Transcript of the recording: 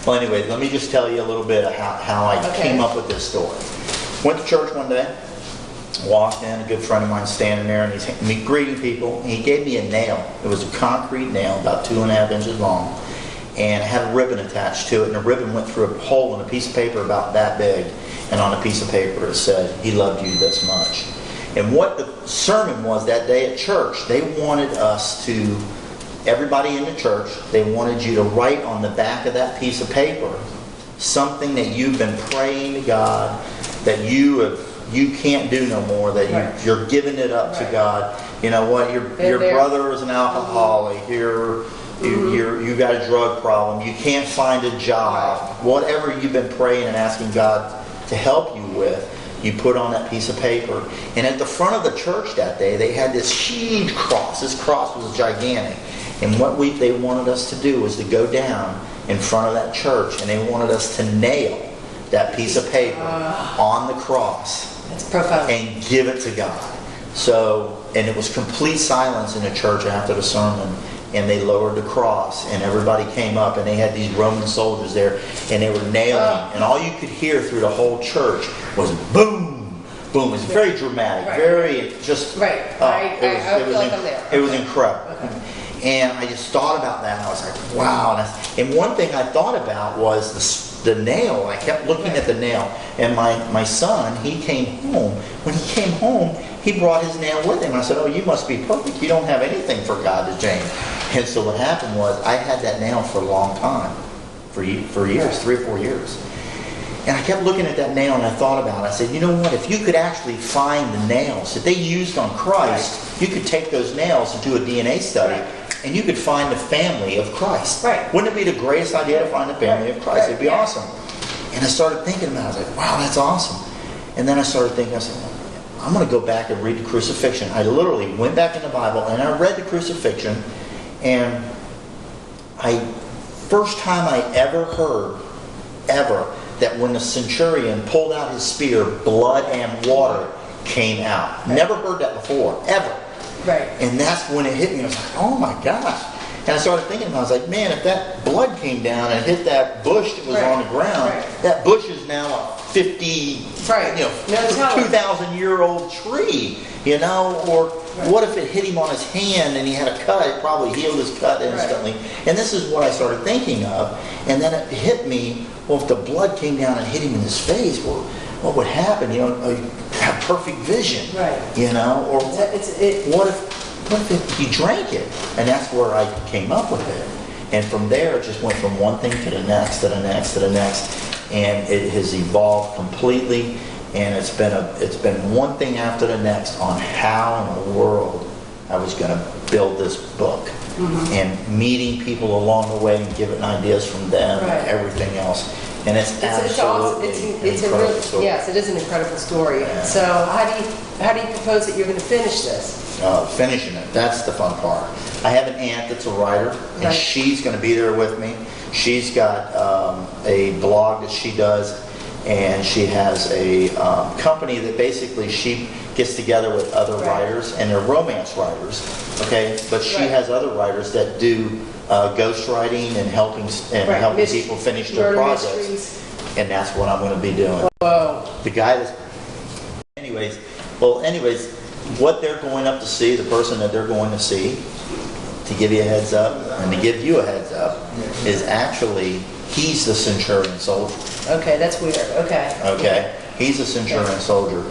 Well, anyways, let me just tell you a little bit of how I came up with this story. Went to church one day, walked in, a good friend of mine standing there, and he's greeting people. And he gave me a nail. It was a concrete nail, about 2.5 inches long, and it had a ribbon attached to it. And the ribbon went through a hole in a piece of paper about that big. And on a piece of paper it said, "He loved you this much." And what the sermon was that day at church, they wanted us to, everybody in the church, they wanted you to write on the back of that piece of paper something that you've been praying to God, that you can't do no more, that you're giving it up to God. You know what? Your brother is an alcoholic. You got a drug problem. You can't find a job. Whatever you've been praying and asking God to help you with, you put on that piece of paper. And at the front of the church that day, they had this huge cross. This cross was gigantic. And what they wanted us to do was to go down in front of that church, and they wanted us to nail that piece of paper on the cross. That's profound. And give it to God. So, and it was complete silence in the church after the sermon. And they lowered the cross, and everybody came up, and they had these Roman soldiers there, and they were nailing, and all you could hear through the whole church was boom, boom. It was very dramatic, very just. Right. It was incredible. And I just thought about that, and I was like, wow. And one thing I thought about was the nail. I kept looking at the nail, and my son, he came home. When he came home, he brought his nail with him. I said, "Oh, you must be perfect. You don't have anything for God to change." And so what happened was, I had that nail for a long time, for years, 3 or 4 years. And I kept looking at that nail, and I thought about it. I said, you know what? If you could actually find the nails that they used on Christ, you could take those nails and do a DNA study, and you could find the family of Christ. Wouldn't it be the greatest idea to find the family of Christ? It'd be awesome. And I started thinking about it. I was like, wow, that's awesome. And then I started thinking, I said, I'm going to go back and read the crucifixion. I literally went back in the Bible, and I read the crucifixion, and first time I ever heard, that when the centurion pulled out his spear, blood and water came out. Never heard that before, ever. And that's when it hit me. I was like, oh my gosh. And I started thinking about it. I was like, man, if that blood came down and hit that bush that was on the ground, that bush is now a 2,000-year-old tree, you know? Or what if it hit him on his hand and he had a cut? It probably healed his cut instantly. And this is what I started thinking of. And then it hit me, well, if the blood came down and hit him in his face, well, what would happen? You know, have perfect vision, you know? Or what if he drank it? And that's where I came up with it. And from there, it just went from one thing to the next, to the next, to the next. And it has evolved completely. And it's been one thing after the next on how in the world I was going to build this book. And meeting people along the way and giving ideas from them and everything else. And it's absolutely an incredible story. Yes, it is an incredible story. So how do you propose that you're going to finish this? Finishing it, that's the fun part. I have an aunt that's a writer, and she's going to be there with me. She's got a blog that she does, and she has a company that basically she gets together with other writers, and they're romance writers, okay? But she has other writers that do ghostwriting and helping people finish their projects. And that's what I'm going to be doing. The guy that's... Anyways, what they're going up to see, the person that they're going to see, to give you a heads up, and to give you a heads up, is actually, he's the centurion soldier. Okay, that's weird. Okay. He's a centurion soldier.